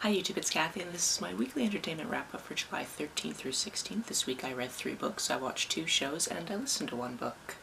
Hi YouTube, it's Kathy and this is my weekly entertainment wrap-up for July 13th through 16th. This week I read 3 books, I watched 2 shows, and I listened to 1 book.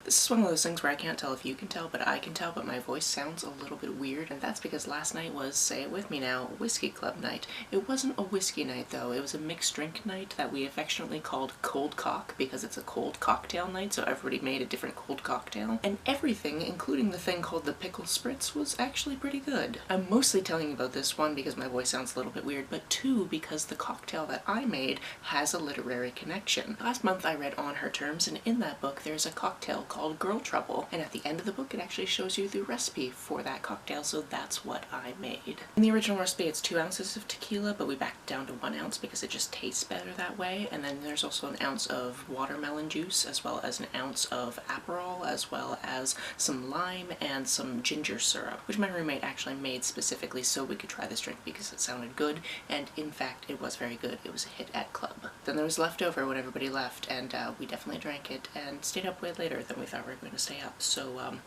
This is one of those things where I can't tell if you can tell, but I can tell, but my voice sounds a little bit weird, and that's because last night was, say it with me now, whiskey club night. It wasn't a whiskey night though, it was a mixed drink night that we affectionately called cold cock because it's a cold cocktail night, so everybody made a different cold cocktail. And everything, including the thing called the pickle spritz, was actually pretty good. I'm mostly telling you about this, 1, because my voice sounds a little bit weird, but 2, because the cocktail that I made has a literary connection. Last month I read On Her Terms, and in that book there's a cocktail called Girl Trouble, and at the end of the book it actually shows you the recipe for that cocktail, so that's what I made. In the original recipe it's 2 ounces of tequila, but we backed down to 1 ounce because it just tastes better that way, and then there's also an ounce of watermelon juice, as well as an ounce of Aperol, as well as some lime and some ginger syrup, which my roommate actually made specifically so we could try this drink because it sounded good, and in fact it was very good. It was a hit at club. Then there was leftover when everybody left, and we definitely drank it and stayed up way later than we thought we were going to stay up, so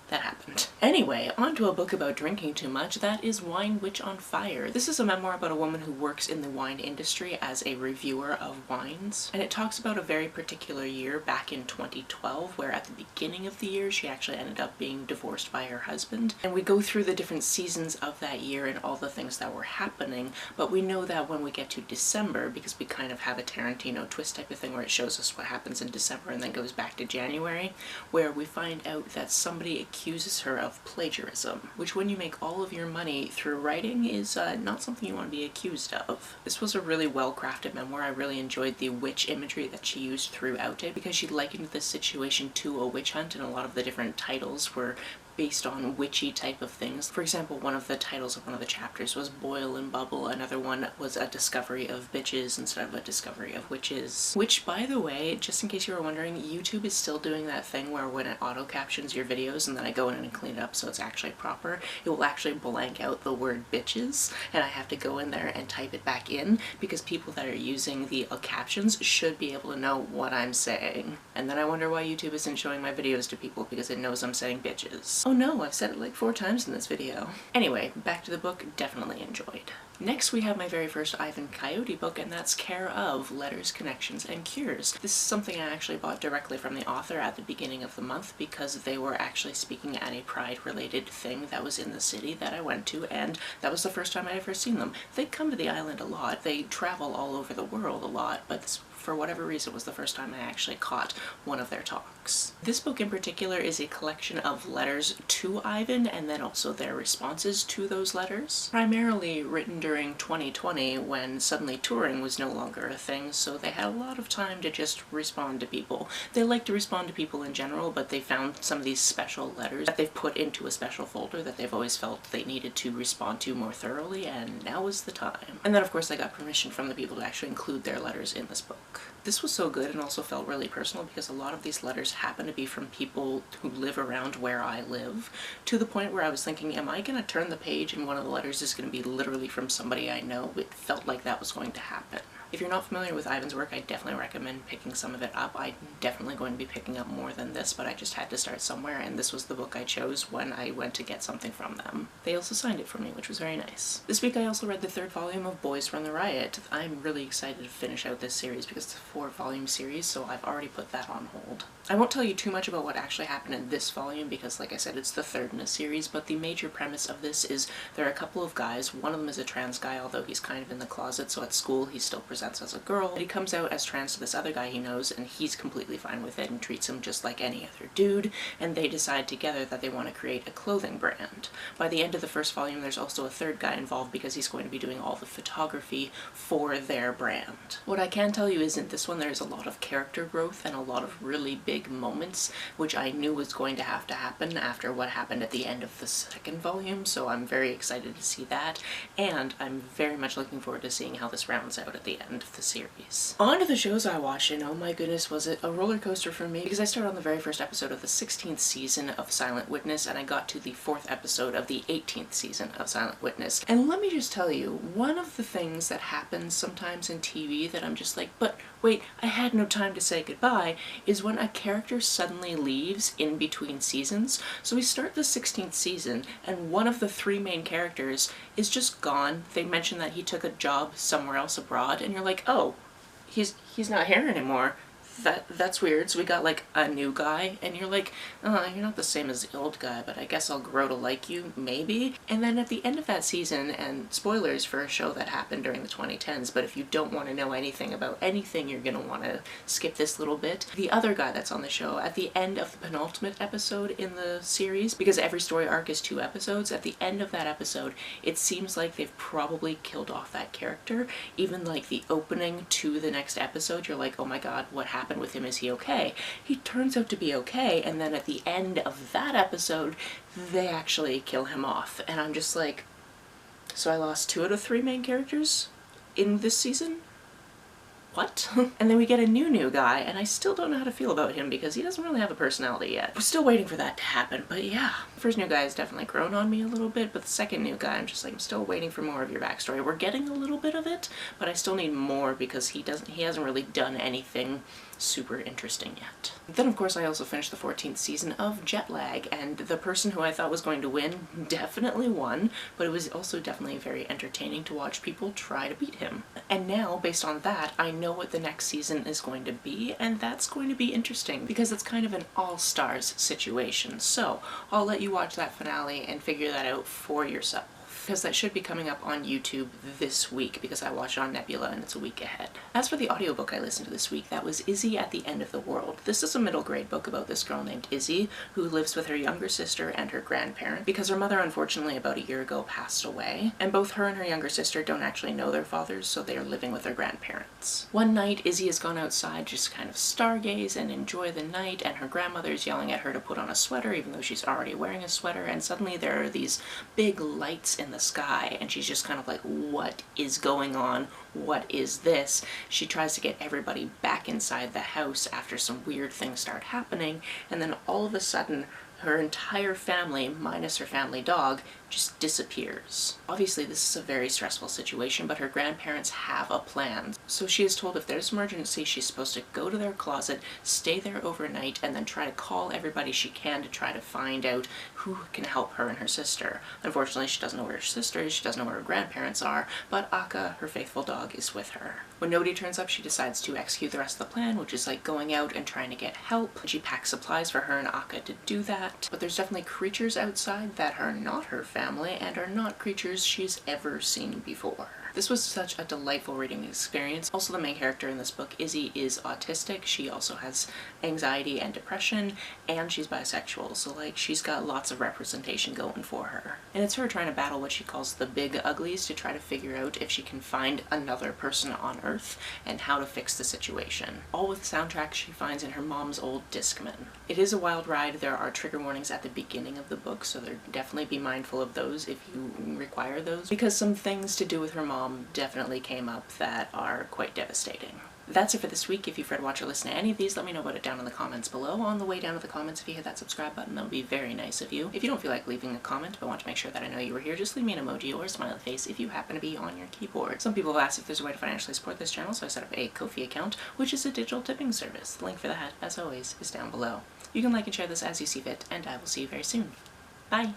that happened. Anyway, on to a book about drinking too much. That is Wine Witch on Fire. This is a memoir about a woman who works in the wine industry as a reviewer of wines, and it talks about a very particular year back in 2012 where at the beginning of the year she actually ended up being divorced by her husband, and we go through the different seasons of that year and all the things that were happening, but we know that when we get to December, because we kind of have a Tarantino twist type of thing where it shows us what happens in December and then goes back to January, where we find out that somebody accuses her of plagiarism, which when you make all of your money through writing is not something you want to be accused of. This was a really well-crafted memoir. I really enjoyed the witch imagery that she used throughout it because she likened this situation to a witch hunt, and a lot of the different titles were based on witchy type of things. For example, one of the titles of one of the chapters was Boil and Bubble, another one was A Discovery of Bitches instead of A Discovery of Witches. Which, by the way, just in case you were wondering, YouTube is still doing that thing where when it auto-captions your videos and then I go in and clean it up so it's actually proper, it will actually blank out the word bitches, and I have to go in there and type it back in because people that are using the captions should be able to know what I'm saying. And then I wonder why YouTube isn't showing my videos to people because it knows I'm saying bitches. Oh no, I've said it like 4 times in this video. Anyway, back to the book, definitely enjoyed. Next we have my very first Ivan Coyote book, and that's Care of Letters, Connections, and Cures. This is something I actually bought directly from the author at the beginning of the month because they were actually speaking at a Pride-related thing that was in the city that I went to, and that was the first time I'd ever seen them. They come to the island a lot, they travel all over the world a lot, but this, for whatever reason, was the first time I actually caught one of their talks. This book in particular is a collection of letters to Ivan and then also their responses to those letters, primarily written during 2020 when suddenly touring was no longer a thing, so they had a lot of time to just respond to people. They like to respond to people in general, but they found some of these special letters that they've put into a special folder that they've always felt they needed to respond to more thoroughly, and now is the time. And then of course I got permission from the people to actually include their letters in this book. This was so good and also felt really personal because a lot of these letters happen to be from people who live around where I live, to the point where I was thinking, am I gonna turn the page and one of the letters is gonna be literally from somebody I know? It felt like that was going to happen. If you're not familiar with Ivan's work, I definitely recommend picking some of it up. I'm definitely going to be picking up more than this, but I just had to start somewhere, and this was the book I chose when I went to get something from them. They also signed it for me, which was very nice. This week I also read the 3rd volume of Boys from the Riot. I'm really excited to finish out this series because it's a 4-volume series, so I've already put that on hold. I won't tell you too much about what actually happened in this volume because, like I said, it's the 3rd in a series, but the major premise of this is there are a couple of guys. One of them is a trans guy, although he's kind of in the closet, so at school he still presents as a girl. But he comes out as trans to this other guy he knows, and he's completely fine with it and treats him just like any other dude, and they decide together that they want to create a clothing brand. By the end of the 1st volume, there's also a 3rd guy involved because he's going to be doing all the photography for their brand. What I can tell you is in this one there's a lot of character growth and a lot of really big moments, which I knew was going to happen after what happened at the end of the 2nd volume, so I'm very excited to see that, and I'm very much looking forward to seeing how this rounds out at the end of the series. On to the shows I watched, and oh my goodness was it a roller coaster for me because I started on the very first episode of the 16th season of Silent Witness and I got to the 4th episode of the 18th season of Silent Witness. And let me just tell you, one of the things that happens sometimes in TV that I'm just like, but wait, I had no time to say goodbye, is when a character suddenly leaves in between seasons. So we start the 16th season, and one of the 3 main characters is just gone. They mention that he took a job somewhere else abroad, and you're like, oh, he's not here anymore. That's weird. So we got like a new guy, and you're like, oh, you're not the same as the old guy, but I guess I'll grow to like you, maybe? And then at the end of that season, and spoilers for a show that happened during the 2010s, but if you don't want to know anything about anything, you're gonna want to skip this little bit. The other guy that's on the show, at the end of the penultimate episode in the series, because every story arc is 2 episodes, at the end of that episode, it seems like they've probably killed off that character. Even like the opening to the next episode, you're like, oh my god, what happened with him? Is he okay? He turns out to be okay, and then at the end of that episode, they actually kill him off. And I'm just like, so I lost 2 out of 3 main characters in this season? What? And then we get a new guy, and I still don't know how to feel about him because he doesn't really have a personality yet. We're still waiting for that to happen, but yeah. The first new guy has definitely grown on me a little bit, but the second new guy, I'm just like, I'm still waiting for more of your backstory. We're getting a little bit of it, but I still need more because he hasn't really done anything super interesting yet. Then of course I also finished the 14th season of Jet Lag, and the person who I thought was going to win definitely won, but it was also definitely very entertaining to watch people try to beat him. And now, based on that, I know what the next season is going to be, and that's going to be interesting because it's kind of an all-stars situation. So I'll let you watch that finale and figure that out for yourself, because that should be coming up on YouTube this week because I watched it on Nebula and it's a week ahead. As for the audiobook I listened to this week, that was Izzy at the End of the World. This is a middle grade book about this girl named Izzy who lives with her younger sister and her grandparent because her mother unfortunately about a year ago passed away, and both her and her younger sister don't actually know their fathers, so they are living with their grandparents. One night Izzy has gone outside just to kind of stargaze and enjoy the night, and her grandmother's yelling at her to put on a sweater even though she's already wearing a sweater, and suddenly there are these big lights in the sky, and she's just kind of like, what is going on? What is this? She tries to get everybody back inside the house after some weird things start happening, and then all of a sudden her entire family, minus her family dog, just disappears. Obviously this is a very stressful situation, but her grandparents have a plan. So she is told if there's an emergency, she's supposed to go to their closet, stay there overnight, and then try to call everybody she can to try to find out who can help her and her sister. Unfortunately, she doesn't know where her sister is, she doesn't know where her grandparents are, but Akka, her faithful dog, is with her. When nobody turns up, she decides to execute the rest of the plan, which is like going out and trying to get help. She packs supplies for her and Akka to do that, but there's definitely creatures outside that are not her family and are not creatures she's ever seen before. This was such a delightful reading experience. Also, the main character in this book, Izzy, is autistic. She also has anxiety and depression, and she's bisexual, so like she's got lots of representation going for her. And it's her trying to battle what she calls the big uglies to try to figure out if she can find another person on Earth and how to fix the situation. All with soundtracks she finds in her mom's old Discman. It is a wild ride. There are trigger warnings at the beginning of the book, so definitely be mindful of those if you require those, because some things to do with her mom definitely came up that are quite devastating. That's it for this week. If you've read, watched, or listened to any of these, let me know about it down in the comments below. On the way down to the comments, if you hit that subscribe button, that would be very nice of you. If you don't feel like leaving a comment but want to make sure that I know you were here, just leave me an emoji or a smiley face if you happen to be on your keyboard. Some people have asked if there's a way to financially support this channel, so I set up a Ko-fi account, which is a digital tipping service. The link for that, as always, is down below. You can like and share this as you see fit, and I will see you very soon. Bye!